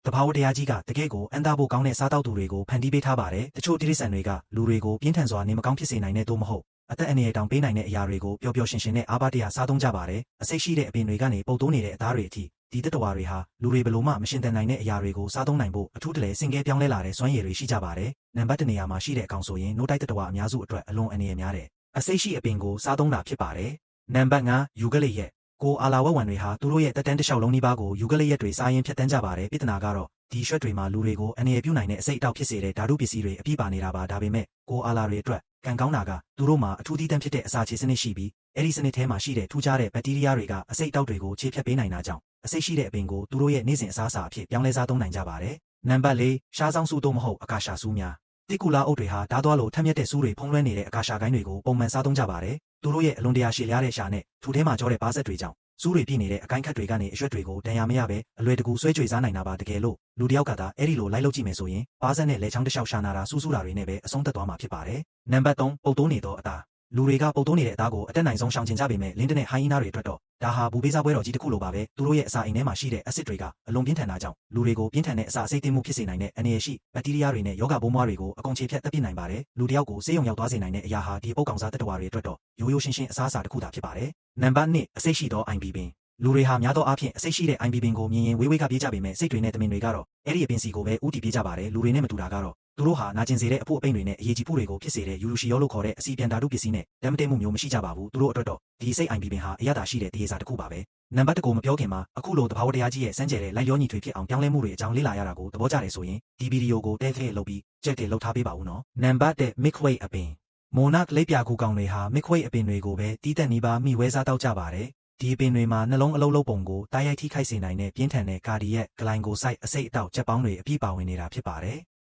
တဘာဝတရားကြီးကတကယ့်ကိုအန်သားဖို့ကောင်းတဲ့စားတောက်သူတွေကိုဖန်တီးပေးထားပါတယ်တချို့တိရစ္ဆာန်တွေကလူတွေကိုပြင်းထန်စွာနေမကောင်းဖြစ်စေနိုင်တဲ့သို့မဟုတ်အသက်အန္တရာယ်တောင်ပေးနိုင်တဲ့အရာတွေကိုပျော်ပျော်ရွှင်ရွှင်နဲ့အားပါးတရစားသုံးကြပါတယ်အစိတ်ရှိတဲ့အပင်တွေကနေပုတ်တိုးနေတဲ့အသားတွေအထိဒီတတဝါတွေဟာလူတွေဘလို့မှမရှင်သန်နိုင်တဲ့အရာတွေကိုစားသုံးနိုင်ဖို့အထူးတလဲစင်ကဲပြောင်းလဲလာတဲ့စွမ်းရည်တွေရှိကြပါတယ်နံပါတ်1နေရာမှာရှိတဲ့အကောင်ဆိုရင်နို့တိုက်တတဝါအများစုအတွက်အလွန်အန္တရာယ်များတဲ့အစိတ်ရှိအပင်ကိုစားသုံးတာဖြစ်ပါတယ်နံပါတ်5ယူကလိပ်ရက်ကိုအာလာဝက်ဝံတွေဟာသူတို့ရဲ့တက်တန်းတစ်လျှောက်လုံးနီးပါးကိုယူကလိပ်ရက်တွေစားရင်ဖြတ်တန်းကြပါတယ်ပြဿနာကတော့ဒီရွှက်တွေမှာလူတွေကိုအန္တရာယ်ပြုနိုင်တဲ့အစိတ်အတောက်ဖြစ်စေတဲ့ဓာတုပစ္စည်းတွေအပြည့်ပါနေတာပါဒါပေမဲ့ကိုအာလာတွေအတွက်ကံကောင်းတာကသူတို့မှာအထူးသီးသန့်ဖြစ်တဲ့အစာခြေစနစ်ရှိပြီးအဲ့ဒီစနစ်ထဲမှာရှိတဲ့ထူးခြားတဲ့ဘက်တီးရီးယားတွေကအစိတ်အတောက်တွေကိုခြေဖြတ်ပေးနိုင်တာကြောင့်အစိတ်ရှိတဲ့အပင်ကိုသူတို့ရဲ့နေ့စဉ်အစားအစာအဖြစ်ပြောင်းလဲစားသုံးနိုင်ကြပါတယ်နံပါတ်4ရှားဆောင်စုသို့မဟုတ်အကာရှာဆူးများတိကူလာအုပ်တွေဟာဓာတ်သွားလိုထက်မြက်တဲ့ဆူးတွေဖုံးလွှဲနေတဲ့အကာရှာကိုင်းတွေကိုပုံမှန်စားသုံးကြပါတယ်သူတို့ရဲ့အလွန်တရာရှည်လျားတဲ့ရှာနဲ့ထူထဲမှာကြောတဲ့ပါးစက်တွေကြောင့်စူးတွေပြည့်နေတဲ့အကိုင်းခတ်တွေကနေအရွက်တွေကိုဒဏ်ရာမရပဲအလွယ်တကူဆွဲကြွေစားနိုင်တာပါတကယ်လို့လူတယောက်ကသာအဲ့ဒီလိုလိုက်လုပ်ကြည့်မယ်ဆိုရင်ပါးစက်နဲ့လက်ချောင်းတစ်လျှောက်ရှာနာတာစူးတာတွေနဲ့ပဲအဆုံးသတ်သွားမှာဖြစ်ပါတယ်နံပါတ်3ပုတ်တိုးနေသောအသားလူတွေကပုတ်တိုးနေတဲ့အသားကိုအတက်နိုင်ဆုံးရှောင်ကျဉ်ကြပေမဲ့လင်းတနဲ့ဟိုင်းအီးနာတွေအတွက်တော့ဒါဟာဘူပေးစားပွဲတော်ကြီးတစ်ခုလိုပါပဲသူတို့ရဲ့အစာအိမ်ထဲမှာရှိတဲ့အဆစ်တွေကအလွန်ပြင်းထန်တာကြောင့်လူတွေကိုပြင်းထန်တဲ့အစာအဆိပ်သင့်မှုဖြစ်စေနိုင်တဲ့အန္တရာယ်ရှိဘက်တီးရီးယားတွေနဲ့ယောဂပိုးမွှားတွေကိုအကုန်ခြေဖြတ်တက်ပြစ်နိုင်ပါတယ်လူတယောက်ကိုဆေးရုံရောက်သွားစေနိုင်တဲ့အရာဟာဒီပုတ်ကောင်စားတတဝါတွေအတွက်တော့ရိုးရိုးရှင်းရှင်းအစားအစာတစ်ခုသာဖြစ်ပါတယ်နံပါတ်2အဆိပ်ရှိသောအိုင်ဘီပင်လူတွေဟာများသောအားဖြင့်အဆိပ်ရှိတဲ့အိုင်ဘီပင်ကိုမြင်ရင်ဝေးဝေးကပြေးကြပေမဲ့စိတ်တွေနဲ့တမင်တွေကတော့အဲ့ဒီအပင်စီကိုပဲဥတီပြေးကြပါတယ်လူတွေနဲ့မတူတာကတော့သူတို့ဟာနာကျင်စေတဲ့အဖို့အပိန်တွေနဲ့အရေးကြီးဖို့တွေကိုဖြစ်စေတဲ့ယူရူရှီယောလို့ခေါ်တဲ့အစီပြန်ဓာတုပစ္စည်းနဲ့တမ်းမတင်မှုမျိုးမရှိကြပါဘူးသူတို့အတွက်တော့ဒီစိတ်အိုင်ဘီပင်ဟာအရသာရှိတဲ့တရေစာတစ်ခုပါပဲနံပါတ်1ကိုမပြောခင်မှာအခုလိုတဘာဝတရားကြီးရဲ့စမ်းကြဲတဲ့လိုက်ရောညီထွေဖြစ်အောင်ပြောင်းလဲမှုတွေအကြောင်းလေ့လာရတာကိုသဘောကျတယ်ဆိုရင်ဒီဗီဒီယိုကိုတဲထဲလုပ်ပြီးကြက်တယ်လုပ်ထားပေးပါဦးနော်နံပါတ်1မစ်ခွိတ်အပင်မိုနာကလိပ်ပြာကူကောင်တွေဟာမစ်ခွိတ်အပင်တွေကိုပဲတီးတက်နီးပါးမိဝဲစားတောက်ကြပါတယ်ဒီအပင်တွေမှာနှလုံးအလုံးပုံကိုတားရိုက်ထိခိုက်စေနိုင်တဲ့ပြင်းထန်တဲ့ကာဒီယက်ဂလိုင်ကိုစိုက်အဆိပ်အတောက်ချက်ပေါင်းတွေအပြည့်ပါဝင်နေတာဖြစ်ပါတယ်